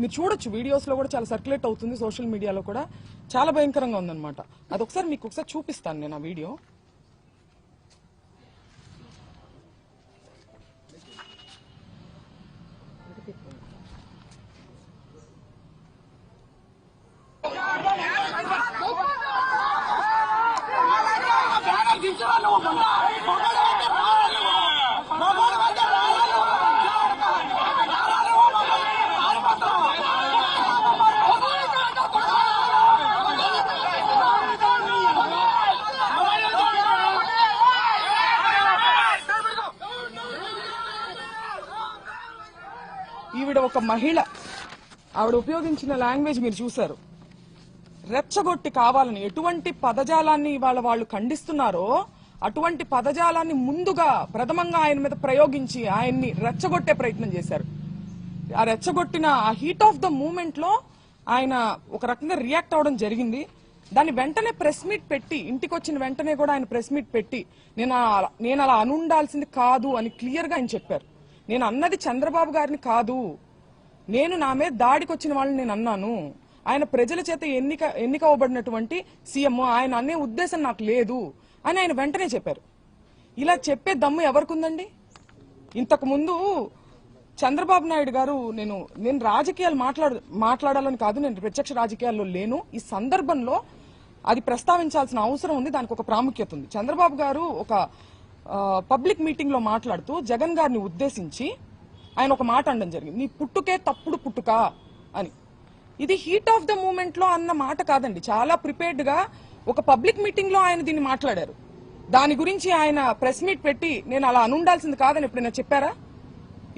మీరు చూడొచ్చు వీడియోస్ లో కూడా చాలా సర్క్యులేట్ అవుతుంది, సోషల్ మీడియాలో కూడా చాలా భయంకరంగా ఉందన్నమాట. అదొకసారి మీకు ఒకసారి చూపిస్తాను నేను ఆ వీడియో. ఈవిడ ఒక మహిళ, ఆవిడ ఉపయోగించిన లాంగ్వేజ్ మీరు చూశారు. రెచ్చగొట్టి కావాలని ఎటువంటి పదజాలాన్ని ఇవాళ వాళ్ళు ఖండిస్తున్నారో అటువంటి పదజాలాన్ని ముందుగా ప్రథమంగా ఆయన మీద ప్రయోగించి ఆయన్ని రెచ్చగొట్టే ప్రయత్నం చేశారు. ఆ రెచ్చగొట్టిన ఆ హీట్ ఆఫ్ ద మూమెంట్ లో ఆయన ఒక రకంగా రియాక్ట్ అవడం జరిగింది. దాన్ని వెంటనే ప్రెస్ మీట్ పెట్టి, ఇంటికి వచ్చిన వెంటనే కూడా ఆయన ప్రెస్ మీట్ పెట్టి నేను అలా అనుండాల్సింది కాదు అని క్లియర్ గా ఆయన చెప్పారు. నేను అన్నది చంద్రబాబు గారిని కాదు, నేను నా మీద దాడికి వచ్చిన వాళ్ళని నేను అన్నాను. ఆయన ప్రజల చేత ఎన్నిక అవ్వబడినటువంటి సీఎం, ఆయన అనే ఉద్దేశం నాకు లేదు అని ఆయన వెంటనే చెప్పారు. ఇలా చెప్పే దమ్ము ఎవరికి ఉందండి? ఇంతకు ముందు చంద్రబాబు నాయుడు గారు నేను రాజకీయాలు మాట్లాడాలని కాదు, నేను ప్రత్యక్ష రాజకీయాల్లో లేను, ఈ సందర్భంలో అది ప్రస్తావించాల్సిన అవసరం ఉంది, దానికి ఒక ప్రాముఖ్యత ఉంది. చంద్రబాబు గారు ఒక పబ్లిక్ మీటింగ్ లో మాట్లాడుతూ జగన్ గారిని ఉద్దేశించి ఆయన ఒక మాట అనడం జరిగింది, నీ పుట్టుకే తప్పుడు పుట్టుక అని. ఇది హీట్ ఆఫ్ ద మూమెంట్ లో అన్న మాట కాదండి, చాలా ప్రిపేర్డ్ గా ఒక పబ్లిక్ మీటింగ్ లో ఆయన దీన్ని మాట్లాడారు. దాని గురించి ఆయన ప్రెస్ మీట్ పెట్టి నేను అలా అనుండాల్సింది కాదని ఎప్పుడైనా చెప్పారా?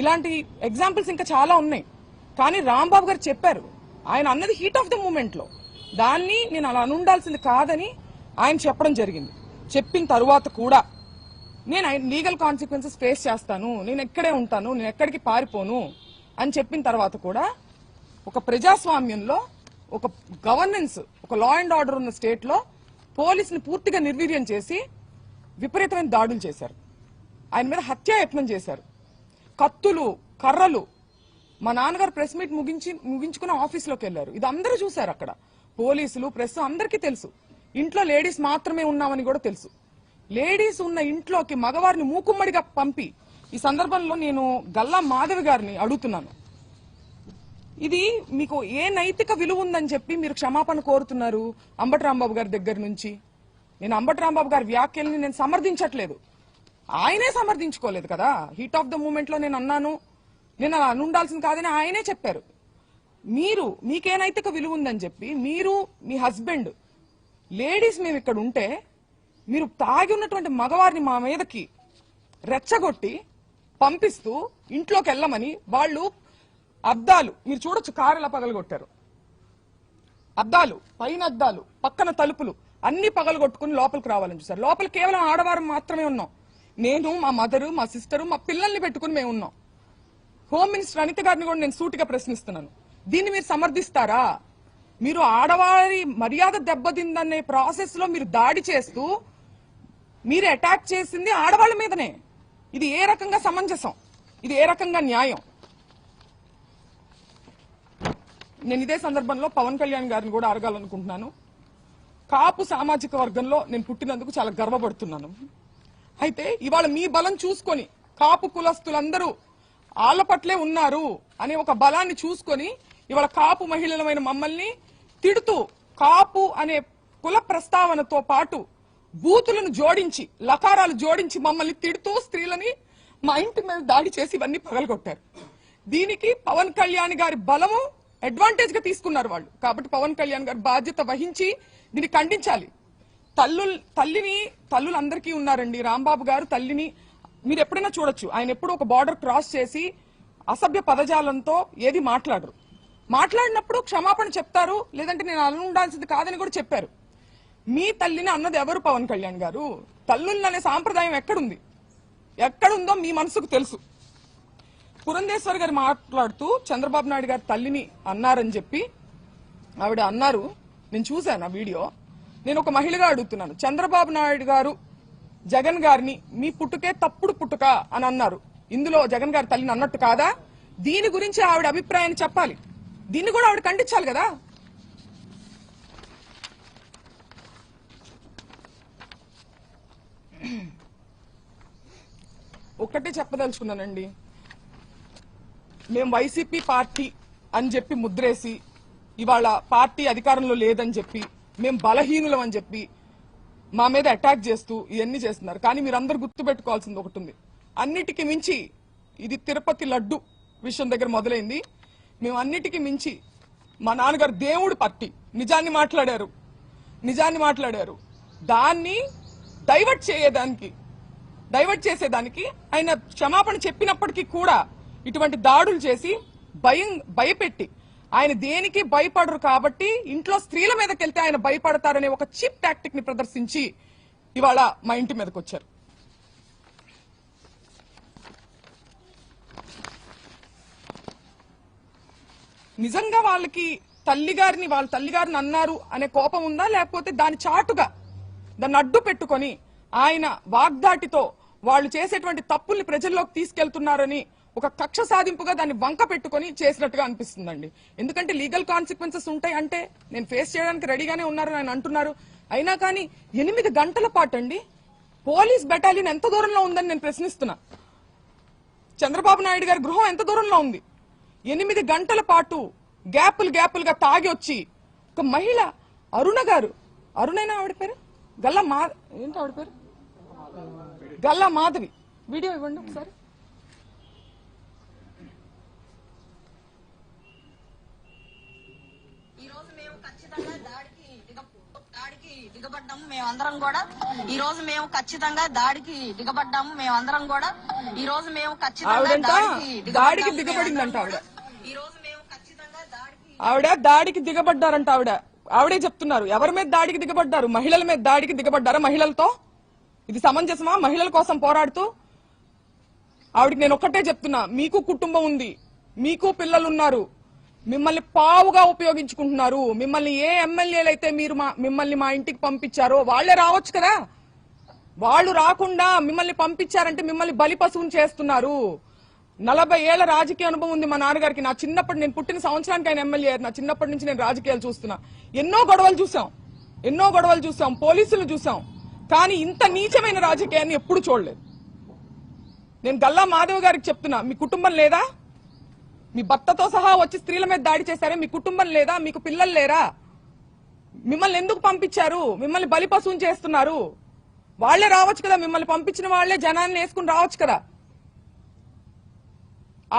ఇలాంటి ఎగ్జాంపుల్స్ ఇంకా చాలా ఉన్నాయి. కానీ రాంబాబు గారు చెప్పారు, ఆయన అన్నది హీట్ ఆఫ్ ద మూమెంట్ లో, దాన్ని నేను అలా అనుండాల్సింది కాదని ఆయన చెప్పడం జరిగింది. చెప్పిన తరువాత కూడా నేను లీగల్ కాన్సిక్వెన్సెస్ ఫేస్ చేస్తాను, నేను ఎక్కడే ఉంటాను, నేను ఎక్కడికి పారిపోను అని చెప్పిన తర్వాత కూడా ఒక ప్రజాస్వామ్యంలో, ఒక గవర్నెన్స్, ఒక లా అండ్ ఆర్డర్ ఉన్న స్టేట్ లో పోలీసుని పూర్తిగా నిర్వీర్యం చేసి విపరీతమైన దాడులు చేశారు. ఆయన మీద హత్యాయత్నం చేశారు. కత్తులు, కర్రలు. మా నాన్నగారు ప్రెస్ మీట్ ముగించుకుని ఆఫీస్లోకి వెళ్లారు. ఇది అందరూ చూశారు అక్కడ, పోలీసులు, ప్రెస్ అందరికీ తెలుసు. ఇంట్లో లేడీస్ మాత్రమే ఉన్నామని కూడా తెలుసు. లేడీస్ ఉన్న ఇంట్లోకి మగవారిని మూకుమ్మడిగా పంపి, ఈ సందర్భంలో నేను గల్లా మాధవి గారిని అడుగుతున్నాను, ఇది మీకు ఏ నైతిక విలువ ఉందని చెప్పి మీరు క్షమాపణ కోరుతున్నారు అంబటి రాంబాబు గారి దగ్గర నుంచి? నేను అంబటి రాంబాబు గారి వ్యాఖ్యల్ని నేను సమర్థించట్లేదు, ఆయనే సమర్థించుకోలేదు కదా. హీట్ ఆఫ్ ద మూమెంట్ లో నేను అన్నాను, నేను అలా అనుండాల్సింది కాదని ఆయనే చెప్పారు. మీకే నైతిక విలువ ఉందని చెప్పి మీరు, మీ హస్బెండ్, లేడీస్ మేము ఇక్కడ ఉంటే మీరు తాగి ఉన్నటువంటి మగవారిని మా మీదకి రెచ్చగొట్టి పంపిస్తూ ఇంట్లోకి వెళ్ళమని, వాళ్ళు అద్దాలు మీరు చూడొచ్చు, కారు ఎలా పగలగొట్టారు, అద్దాలు, పైన అద్దాలు, పక్కన తలుపులు అన్ని పగలగొట్టుకుని లోపలికి రావాలని చూసారు. లోపల కేవలం ఆడవారు మాత్రమే ఉన్నాం. నేను, మా మదరు, మా సిస్టరు, మా పిల్లల్ని పెట్టుకుని మేము ఉన్నాం. హోమ్ మినిస్టర్ అనిత గారిని కూడా నేను సూటిగా ప్రశ్నిస్తున్నాను, దీన్ని మీరు సమర్థిస్తారా? మీరు ఆడవారి మర్యాద దెబ్బతిందనే ప్రాసెస్ లో మీరు దాడి చేస్తూ మీరు అటాక్ చేసింది ఆడవాళ్ల మీదనే. ఇది ఏ రకంగా సమంజసం? ఇది ఏ రకంగా న్యాయం? నేను ఇదే సందర్భంలో పవన్ కళ్యాణ్ గారిని కూడా అడగాలనుకుంటున్నాను. కాపు సామాజిక వర్గంలో నేను పుట్టినందుకు చాలా గర్వపడుతున్నాను. అయితే ఇవాళ మీ బలం చూసుకొని కాపు కులస్తులందరూ ఆళ్ల పట్లే ఉన్నారు అనే ఒక బలాన్ని చూసుకొని ఇవాళ కాపు మహిళలమైన మమ్మల్ని తిడుతూ, కాపు అనే కుల ప్రస్తావనతో పాటు బూతులను జోడించి, లకారాలు జోడించి మమ్మల్ని తిడుతూ స్త్రీలని మా ఇంటి మీద దాడి చేసి ఇవన్నీ పగలగొట్టారు. దీనికి పవన్ కళ్యాణ్ గారి బలము అడ్వాంటేజ్ గా తీసుకున్నారు వాళ్ళు. కాబట్టి పవన్ కళ్యాణ్ గారు బాధ్యత వహించి దీన్ని ఖండించాలి. తల్లులందరికీ ఉన్నారండి. రాంబాబు గారు తల్లిని మీరు ఎప్పుడైనా చూడొచ్చు, ఆయన ఎప్పుడు ఒక బార్డర్ క్రాస్ చేసి అసభ్య పదజాలంతో ఏది మాట్లాడరు. మాట్లాడినప్పుడు క్షమాపణ చెప్తారు, లేదంటే నేను అలా ఉండాల్సింది కాదని కూడా చెప్పారు. మీ తల్లిని అన్నది ఎవరు? పవన్ కళ్యాణ్ గారు. తల్లులనే సాంప్రదాయం ఎక్కడుందో మీ మనసుకు తెలుసు. పురంధేశ్వరి గారు మాట్లాడుతూ చంద్రబాబు నాయుడు గారు తల్లిని అన్నారని చెప్పి ఆవిడ అన్నారు. నేను చూశాను ఆ వీడియో. నేను ఒక మహిళగా అడుగుతున్నాను, చంద్రబాబు నాయుడు గారు జగన్ గారిని మీ పుట్టుకే తప్పుడు పుట్టుక అని అన్నారు. ఇందులో జగన్ గారి తల్లిని అన్నట్టు కాదా? దీని గురించి ఆవిడ అభిప్రాయాన్ని చెప్పాలి. దీన్ని కూడా ఆవిడ ఖండించాలి కదా. ఒక్కటే చెప్పదలుచుకున్నానండి, మేము వైసీపీ పార్టీ అని చెప్పి ముద్రేసి ఇవాళ పార్టీ అధికారంలో లేదని చెప్పి మేము బలహీనులం అని చెప్పి మా మీద అటాక్ చేస్తూ ఇవన్నీ చేస్తున్నారు. కానీ మీరందరూ గుర్తుపెట్టుకోవాల్సింది ఒకటి ఉంది, అన్నిటికీ మించి ఇది తిరుపతి లడ్డు విషయం దగ్గర మొదలైంది. మేము అన్నిటికీ మించి మా నాన్నగారు దేవుడు పార్టీ నిజాన్ని మాట్లాడారు, దాన్ని డైవర్ట్ చేసేదానికి ఆయన క్షమాపణ చెప్పినప్పటికీ కూడా ఇటువంటి దాడులు చేసి భయపెట్టి ఆయన దేనికి భయపడరు కాబట్టి ఇంట్లో స్త్రీల మీదకి వెళ్తే ఆయన భయపడతారనే ఒక చీప్ టాక్టిక్ ని ప్రదర్శించి ఇవాళ మా ఇంటి మీదకి వచ్చారు. నిజంగా వాళ్ళకి వాళ్ళ తల్లిగారిని అన్నారు అనే కోపం ఉందా, లేకపోతే దాని చాటుగా దాన్ని అడ్డు పెట్టుకొని ఆయన వాగ్దాటితో వాళ్ళు చేసేటువంటి తప్పుల్ని ప్రజల్లోకి తీసుకెళ్తున్నారని ఒక కక్ష సాధింపుగా దాన్ని వంక పెట్టుకుని చేసినట్టుగా అనిపిస్తుందండి. ఎందుకంటే లీగల్ కాన్సిక్వెన్సెస్ ఉంటాయి అంటే నేను ఫేస్ చేయడానికి రెడీగానే ఉన్నారని ఆయన అంటున్నారు. అయినా కానీ 8 గంటల పాటు అండి పోలీస్ బెటాలియన్ ఎంత దూరంలో ఉందని నేను ప్రశ్నిస్తున్నా. చంద్రబాబు నాయుడు గారి గృహం ఎంత దూరంలో ఉంది? 8 గంటల పాటు గ్యాపులుగా తాగి వచ్చి ఒక మహిళ అరుణైనా ఆవిడ పేరు గల్లా మాధవి వీడియో ఇవ్వండి ఒకసారి. మేమందరం కూడా ఈ రోజు మేము ఖచ్చితంగా దాడికి దిగబడ్డాము. మేమందరం కూడా ఈ రోజు మేము ఖచ్చితంగా దాడికి దిగబడిందంట ఆవిడ దాడికి దిగబడ్డారంట. ఆవిడే చెప్తున్నారు. ఎవరి మీద దాడికి దిగబడ్డారు? మహిళల మీద దాడికి దిగబడ్డారా? మహిళలతో ఇది సమంజసమా? మహిళల కోసం పోరాడుతూ ఆవిడకి నేను ఒక్కటే చెప్తున్నా, మీకు కుటుంబం ఉంది, మీకు పిల్లలున్నారు, మిమ్మల్ని పావుగా ఉపయోగించుకుంటున్నారు. మిమ్మల్ని ఏ ఎమ్మెల్యేలు అయితే మిమ్మల్ని మా ఇంటికి పంపించారో వాళ్లే రావచ్చు కదా. వాళ్ళు రాకుండా మిమ్మల్ని పంపించారంటే మిమ్మల్ని బలి పశువుని చేస్తున్నారు. 40 ఏళ్ల రాజకీయ అనుభవం ఉంది మా నాన్నగారికి. నా చిన్నప్పటి నేను పుట్టిన సంవత్సరానికి ఆయన ఎమ్మెల్యే. నా చిన్నప్పటి నుంచి నేను రాజకీయాలు చూస్తున్నా. ఎన్నో గొడవలు చూసాం, పోలీసులు చూసాం. కానీ ఇంత నీచమైన రాజకీయాన్ని ఎప్పుడు చూడలేదు. నేను గల్లా మాధవ్ గారికి చెప్తున్నా, మీ కుటుంబం లేదా? మీ భర్తతో సహా వచ్చి స్త్రీల మీద దాడి చేశారే, మీ కుటుంబం లేదా? మీకు పిల్లలు లేరా? మిమ్మల్ని ఎందుకు పంపించారు? మిమ్మల్ని బలి పశువుని చేస్తున్నారు. వాళ్లే రావచ్చు కదా, మిమ్మల్ని పంపించిన వాళ్లే జనాన్ని వేసుకుని రావచ్చు కదా.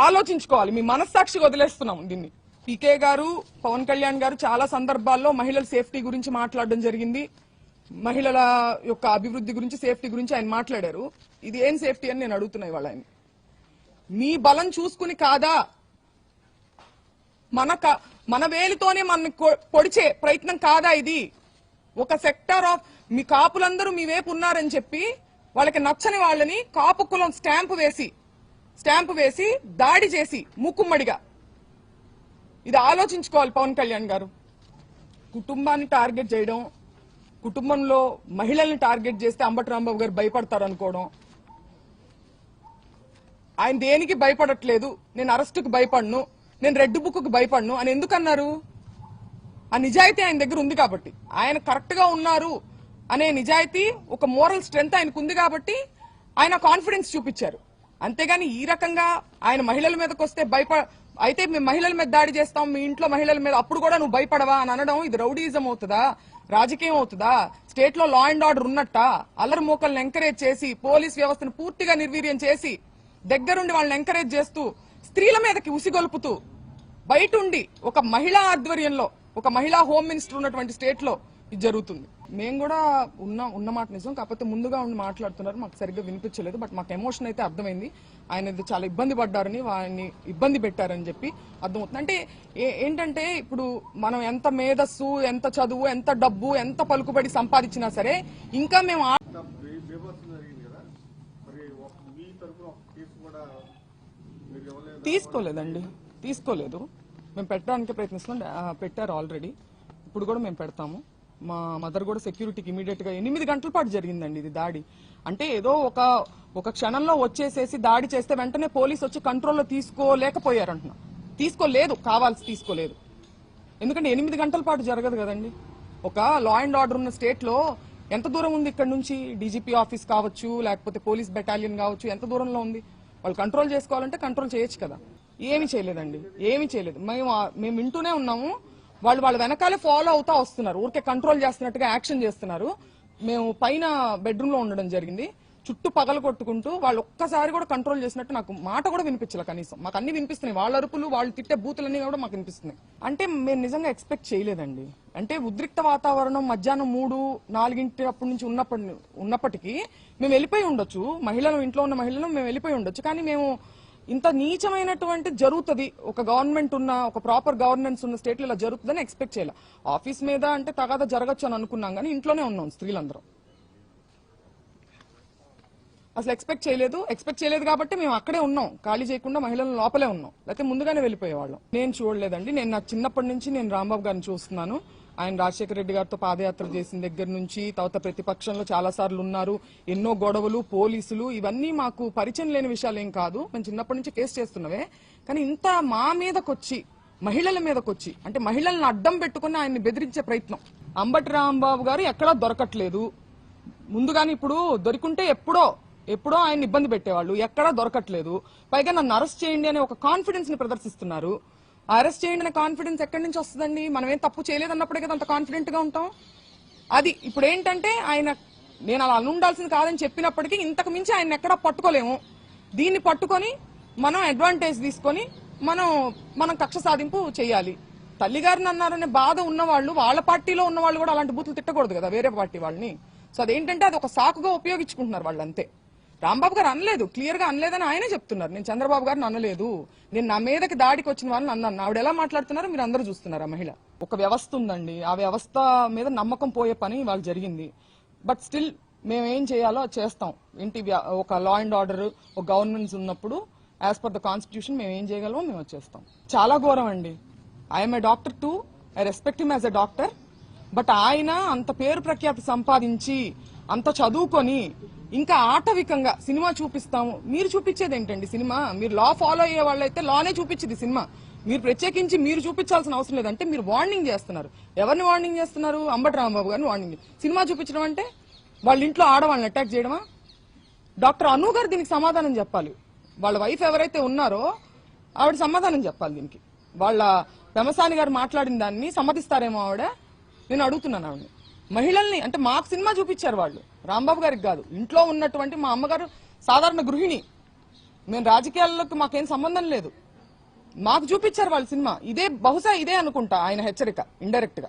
ఆలోచించుకోవాలి. మీ మనస్సాక్షికి వదిలేస్తున్నాం దీన్ని. పీకే గారు, పవన్ కళ్యాణ్ గారు చాలా సందర్భాల్లో మహిళల సేఫ్టీ గురించి మాట్లాడడం జరిగింది. మహిళల యొక్క అభివృద్ధి గురించి, సేఫ్టీ గురించి ఆయన మాట్లాడారు. ఇది ఏం సేఫ్టీ అని నేను అడుగుతున్నా ఇవాళ ఆయన. మీ బలం చూసుకుని కాదా, మన వేలితోనే మన పొడిచే ప్రయత్నం కాదా ఇది? ఒక సెక్టార్ ఆఫ్ మీ కాపులందరూ మీ వైపు ఉన్నారని చెప్పి వాళ్ళకి నచ్చని వాళ్ళని కాపు కులం స్టాంపు వేసి దాడి చేసి మూకుమ్మడిగా, ఇది ఆలోచించుకోవాలి పవన్ కళ్యాణ్ గారు. కుటుంబాన్ని టార్గెట్ చేయడం, కుటుంబంలో మహిళల్ని టార్గెట్ చేస్తే అంబటి రాంబాబు గారు భయపడతారు అనుకోవడం. ఆయన దేనికి భయపడట్లేదు. నేను అరెస్టుకు భయపడను, నేను రెడ్ బుక్ కు భయపడను అని ఎందుకన్నారు? ఆ నిజాయితీ ఆయన దగ్గర ఉంది కాబట్టి, ఆయన కరెక్ట్ గా ఉన్నారు అనే నిజాయితీ, ఒక మోరల్ స్ట్రెంగ్త్ ఆయనకు ఉంది కాబట్టి ఆయన కాన్ఫిడెన్స్ చూపించారు. అంతేగాని ఈ రకంగా ఆయన మహిళల మీదకి వస్తే అయితే మేము మహిళల మీద దాడి చేస్తాం, మీ ఇంట్లో మహిళల మీద, అప్పుడు కూడా నువ్వు భయపడవా అని అనడం ఇది రౌడీజం అవుతుందా? రాజకీయం అవుతుందా? స్టేట్ లో లా అండ్ ఆర్డర్ ఉన్నట్ట అల్లరి మూకల్ని ఎంకరేజ్ చేసి, పోలీస్ వ్యవస్థను పూర్తిగా నిర్వీర్యం చేసి, దగ్గరుండి వాళ్ళని ఎంకరేజ్ చేస్తూ, స్త్రీల మీదకి ఉసిగొల్పుతూ, బయటుండి ఒక మహిళా ఆధ్వర్యంలో ఒక మహిళా హోమ్ మినిస్టర్ ఉన్నటువంటి స్టేట్ లో ఇది జరుగుతుంది. మేము కూడా ఉన్న మాట నిజం, కాకపోతే ముందుగా ఉండి మాట్లాడుతున్నారు, మాకు సరిగ్గా వినిపించలేదు. బట్ మాకు ఎమోషన్ అయితే అర్థమైంది. ఆయన చాలా ఇబ్బంది పడ్డారని, వారిని ఇబ్బంది పెట్టారని చెప్పి అర్థమవుతుంది. అంటే ఏంటంటే ఇప్పుడు మనం ఎంత మేధస్సు, ఎంత చదువు, ఎంత డబ్బు, ఎంత పలుకుబడి సంపాదించినా సరే ఇంకా మేము తీసుకోలేదు. మేము పెట్టడానికి ప్రయత్నిస్తున్నాం. పెట్టారు ఆల్రెడీ, ఇప్పుడు కూడా మేము పెడతాము. మా మదర్ కూడా సెక్యూరిటీకి ఇమీడియట్ గా 8 గంటల పాటు జరిగిందండి ఇది దాడి. అంటే ఏదో ఒక క్షణంలో వచ్చేసేసి దాడి చేస్తే వెంటనే పోలీసు వచ్చి కంట్రోల్లో తీసుకోలేకపోయారంటున్నా. తీసుకోలేదు, కావాల్సి తీసుకోలేదు. ఎందుకంటే 8 గంటల పాటు జరగదు కదండి. ఒక లా అండ్ ఆర్డర్ ఉన్న స్టేట్ లో ఎంత దూరం ఉంది ఇక్కడ నుంచి? డీజీపీ ఆఫీస్ కావచ్చు, లేకపోతే పోలీస్ బెటాలియన్ కావచ్చు, ఎంత దూరంలో ఉంది? వాళ్ళు కంట్రోల్ చేసుకోవాలంటే కంట్రోల్ చేయొచ్చు కదా. ఏమీ చేయలేదండి, ఏమీ చేయలేదు. మేము వింటూనే ఉన్నాము. వాళ్ళ వెనకాలే ఫాలో అవుతా వస్తున్నారు, ఊరికే కంట్రోల్ చేస్తున్నట్టుగా యాక్షన్ చేస్తున్నారు. మేము పైన బెడ్రూమ్ లో ఉండడం జరిగింది. చుట్టూ పగలు కొట్టుకుంటూ వాళ్ళు ఒక్కసారి కూడా కంట్రోల్ చేసినట్టు నాకు మాట కూడా వినిపించలే. కనీసం మాకు అన్ని వినిపిస్తున్నాయి, వాళ్ళ అరుపులు, వాళ్ళు తిట్టే బూతులన్నీ కూడా మాకు వినిపిస్తున్నాయి. అంటే మేము నిజంగా ఎక్స్పెక్ట్ చేయలేదండి. అంటే ఉద్రిక్త వాతావరణం మధ్యాహ్నం 3-4 అప్పటి నుంచి ఉన్నప్పటికీ మేము వెళ్ళిపోయి ఉండొచ్చు, ఇంట్లో ఉన్న మహిళలు మేము వెళ్ళిపోయి ఉండొచ్చు. కానీ మేము ఇంత నీచమైనటువంటి జరుగుతుంది, ఒక గవర్నమెంట్ ఉన్న, ఒక ప్రాపర్ గవర్నెన్స్ ఉన్న స్టేట్ లో ఇలా జరుగుతుందని ఎక్స్పెక్ట్ చేయాలి. ఆఫీస్ మీద అంటే తగాదా జరగచ్చు అని అనుకున్నాం, కానీ ఇంట్లోనే ఉన్నాం స్త్రీలందరం. అసలు ఎక్స్పెక్ట్ చేయలేదు కాబట్టి మేము అక్కడే ఉన్నాం, ఖాళీ చేయకుండా మహిళలు లోపలే ఉన్నాం, లేకపోతే ముందుగానే వెళ్ళిపోయేవాళ్ళం. నేను చూడలేదండి. నేను నా చిన్నప్పటి నుంచి నేను రాంబాబు గారిని చూస్తున్నాను. ఆయన రాజశేఖర రెడ్డి గారితో పాదయాత్ర చేసిన దగ్గర నుంచి, తర్వాత ప్రతిపక్షంలో చాలా సార్లు ఉన్నారు. ఎన్నో గొడవలు, పోలీసులు, ఇవన్నీ మాకు పరిచయం లేని విషయాలు ఏం కాదు. మేము చిన్నప్పటి నుంచి ఫేస్ చేస్తున్నవే. కానీ ఇంత మా మీదకొచ్చి, మహిళల మీదకొచ్చి, అంటే మహిళలను అడ్డం పెట్టుకుని ఆయన్ని బెదిరించే ప్రయత్నం. అంబటి రాంబాబు గారు ఎక్కడా దొరకట్లేదు. ముందుగాని ఇప్పుడు దొరికింటే ఎప్పుడో ఆయన ఇబ్బంది పెట్టేవాళ్ళు, ఎక్కడా దొరకట్లేదు. పైగా నన్ను అరెస్ట్ చేయండి అనే ఒక కాన్ఫిడెన్స్ ని ప్రదర్శిస్తున్నారు. అరెస్ట్ చేయండి అనే కాన్ఫిడెన్స్ ఎక్కడి నుంచి వస్తుందండి? మనం ఏం తప్పు చేయలేదన్నప్పుడే కదా అంత కాన్ఫిడెంట్ గా ఉంటాం. అది ఇప్పుడు ఏంటంటే నేను అలా ఉండాల్సింది కాదని చెప్పినప్పటికీ ఇంతకు మించి ఆయన ఎక్కడా పట్టుకోలేము. దీన్ని పట్టుకొని మనం అడ్వాంటేజ్ తీసుకొని మనం కక్ష సాధింపు చేయాలి. తల్లిగారిని అన్నారనే బాధ ఉన్నవాళ్ళు, వాళ్ళ పార్టీలో ఉన్న వాళ్ళు కూడా అలాంటి బూతులు తిట్టకూడదు కదా వేరే పార్టీ వాళ్ళని. సో అదేంటంటే అది ఒక సాకుగా ఉపయోగించుకుంటున్నారు వాళ్ళు, అంతే. రాంబాబు గారు అనలేదు, క్లియర్ గా అనలేదని ఆయనే చెప్తున్నారు. నేను చంద్రబాబు గారిని అనలేదు, నేను నా మీదకి దాడికి వచ్చిన వాళ్ళని అన్నాను. ఆవిడ ఎలా మాట్లాడుతున్నారో మీరు అందరూ చూస్తున్నారు. ఆ మహిళ ఒక వ్యవస్థ ఉందండి, ఆ వ్యవస్థ మీద నమ్మకం పోయే పని వాళ్ళు జరిగింది. బట్ స్టిల్ మేము ఏం చేయాలో అది చేస్తాం. ఒక లా అండ్ ఆర్డర్, ఒక గవర్నెన్స్ ఉన్నప్పుడు యాజ్ పర్ ద కాన్స్టిట్యూషన్ మేము ఏం చేయగలమో మేము చేస్తాం. చాలా ఘోరం అండి. I'm a doctor two, I respect him as a doctor. But ఆయన అంత పేరు ప్రఖ్యాతి సంపాదించి, అంత చదువుకొని, ఇంకా ఆటవికంగా సినిమా చూపిస్తాము. మీరు చూపించేది ఏంటండి సినిమా? మీరు లా ఫాలో అయ్యే వాళ్ళైతే లానే చూపించింది సినిమా. మీరు ప్రత్యేకించి మీరు చూపించాల్సిన అవసరం లేదంటే మీరు వార్నింగ్ చేస్తున్నారు. ఎవరిని వార్నింగ్ చేస్తున్నారు? అంబటి రాంబాబు గారిని వార్నింగ్. సినిమా చూపించడం అంటే వాళ్ళ ఇంట్లో ఆడవాళ్ళని అటాక్ చేయడమా? డాక్టర్ అను గారు దీనికి సమాధానం చెప్పాలి. వాళ్ళ వైఫ్ ఎవరైతే ఉన్నారో ఆవిడ సమాధానం చెప్పాలి దీనికి. వాళ్ళ పెమసాని గారు మాట్లాడిన దాన్ని సమ్మతిస్తారేమో ఆవిడ? నేను అడుగుతున్నాను ఆవిడని. మహిళల్ని అంటే మాకు సినిమా చూపించారు వాళ్ళు, రాంబాబు గారికి కాదు. ఇంట్లో ఉన్నటువంటి మా అమ్మగారు సాధారణ గృహిణి, మేము రాజకీయాల్లోకి మాకేం సంబంధం లేదు. మాకు చూపించారు వాళ్ళు సినిమా. బహుశా ఇదే అనుకుంటా ఆయన హెచ్చరిక ఇండైరెక్ట్ గా.